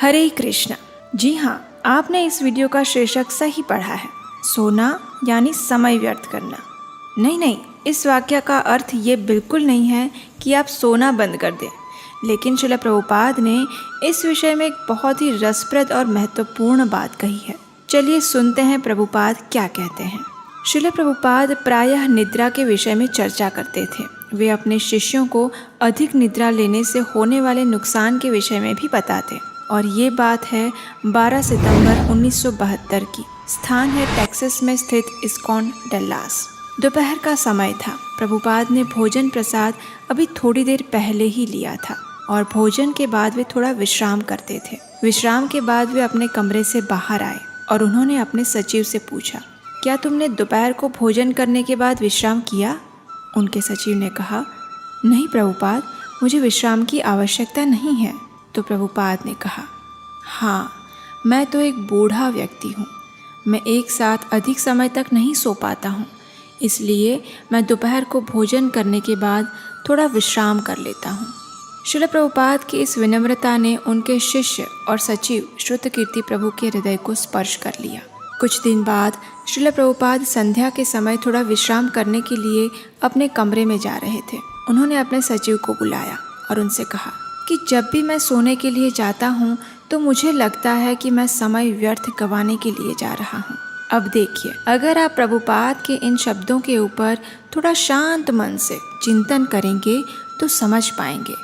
हरे कृष्णा। जी हाँ, आपने इस वीडियो का शीर्षक सही पढ़ा है। सोना यानी समय व्यर्थ करना। नहीं, इस वाक्य का अर्थ ये बिल्कुल नहीं है कि आप सोना बंद कर दें, लेकिन श्रील प्रभुपाद ने इस विषय में एक बहुत ही रसप्रद और महत्वपूर्ण बात कही है। चलिए सुनते हैं प्रभुपाद क्या कहते हैं। श्रील प्रभुपाद प्रायः निद्रा के विषय में चर्चा करते थे। वे अपने शिष्यों को अधिक निद्रा लेने से होने वाले नुकसान के विषय में भी बताते, और ये बात है 12 सितंबर 1972 की। स्थान है टेक्सास में स्थित इस्कॉन डल्लास। दोपहर का समय था। प्रभुपाद ने भोजन प्रसाद अभी थोड़ी देर पहले ही लिया था और भोजन के बाद वे थोड़ा विश्राम करते थे। विश्राम के बाद वे अपने कमरे से बाहर आए और उन्होंने अपने सचिव से पूछा, क्या तुमने दोपहर को भोजन करने के बाद विश्राम किया? उनके सचिव ने कहा, नहीं प्रभुपाद, मुझे विश्राम की आवश्यकता नहीं है। तो प्रभुपाद ने कहा, हाँ, मैं तो एक बूढ़ा व्यक्ति हूँ। मैं एक साथ अधिक समय तक नहीं सो पाता हूँ, इसलिए मैं दोपहर को भोजन करने के बाद थोड़ा विश्राम कर लेता हूँ। श्रील प्रभुपाद की इस विनम्रता ने उनके शिष्य और सचिव श्रुतकीर्ति प्रभु के हृदय को स्पर्श कर लिया। कुछ दिन बाद श्रील प्रभुपाद संध्या के समय थोड़ा विश्राम करने के लिए अपने कमरे में जा रहे थे। उन्होंने अपने सचिव को बुलाया और उनसे कहा कि जब भी मैं सोने के लिए जाता हूँ तो मुझे लगता है कि मैं समय व्यर्थ गंवाने के लिए जा रहा हूँ। अब देखिए, अगर आप प्रभुपाद के इन शब्दों के ऊपर थोड़ा शांत मन से चिंतन करेंगे तो समझ पाएंगे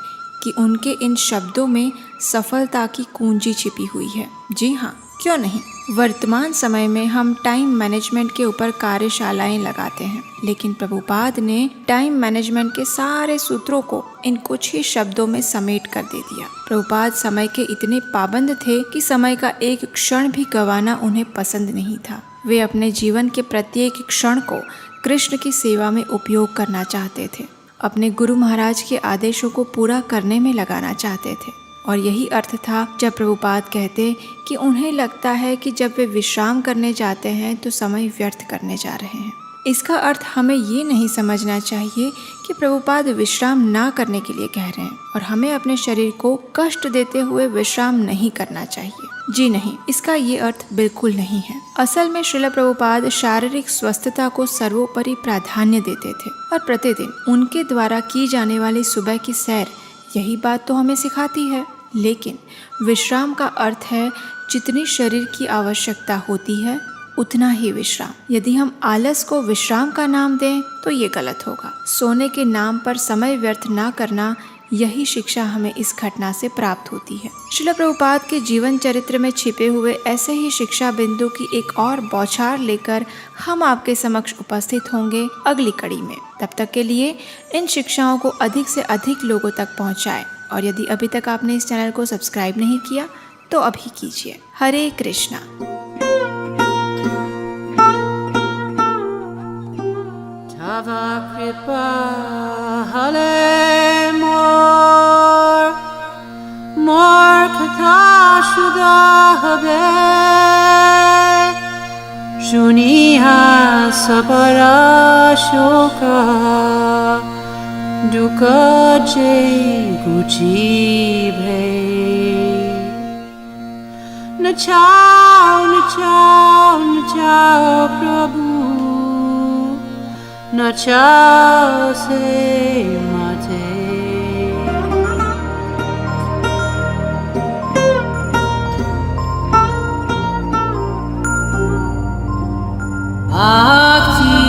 कि उनके इन शब्दों में सफलता की कुंजी छिपी हुई है। जी हाँ, क्यों नहीं। वर्तमान समय में हम टाइम मैनेजमेंट के ऊपर कार्यशालाएं लगाते हैं, लेकिन प्रभुपाद ने टाइम मैनेजमेंट के सारे सूत्रों को इन कुछ ही शब्दों में समेट कर दे दिया। प्रभुपाद समय के इतने पाबंद थे कि समय का एक क्षण भी गंवाना उन्हें पसंद नहीं था। वे अपने जीवन के प्रत्येक क्षण को कृष्ण की सेवा में उपयोग करना चाहते थे, अपने गुरु महाराज के आदेशों को पूरा करने में लगाना चाहते थे। और यही अर्थ था जब प्रभुपाद कहते कि उन्हें लगता है कि जब वे विश्राम करने जाते हैं तो समय व्यर्थ करने जा रहे हैं। इसका अर्थ हमें ये नहीं समझना चाहिए कि प्रभुपाद विश्राम ना करने के लिए कह रहे हैं और हमें अपने शरीर को कष्ट देते हुए विश्राम नहीं करना चाहिए। जी नहीं, इसका ये अर्थ बिल्कुल नहीं है। असल में श्रील प्रभुपाद शारीरिक स्वस्थता को सर्वोपरि प्राधान्य देते थे और प्रतिदिन उनके द्वारा की जाने वाली सुबह की सैर यही बात तो हमें सिखाती है। लेकिन विश्राम का अर्थ है जितनी शरीर की आवश्यकता होती है उतना ही विश्राम। यदि हम आलस को विश्राम का नाम दें तो ये गलत होगा। सोने के नाम पर समय व्यर्थ ना करना, यही शिक्षा हमें इस घटना से प्राप्त होती है। श्रील प्रभुपाद के जीवन चरित्र में छिपे हुए ऐसे ही शिक्षा बिंदु की एक और बौछार लेकर हम आपके समक्ष उपस्थित होंगे अगली कड़ी में। तब तक के लिए इन शिक्षाओं को अधिक से अधिक लोगों तक पहुंचाएं, और यदि अभी तक आपने इस चैनल को सब्सक्राइब नहीं किया तो अभी कीजिए। हरे Krishna. Tava kripa hale mor kata shuda habe shuniha sabara shoka duka jai guji bhe nachao prabhu nachao se mate Bhakti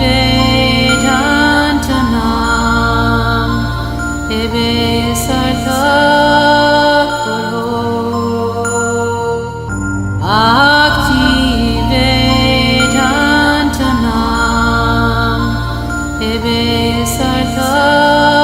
Vedantanam Ebe sarthak karo Bhakti Vedantanam Ebe sarthak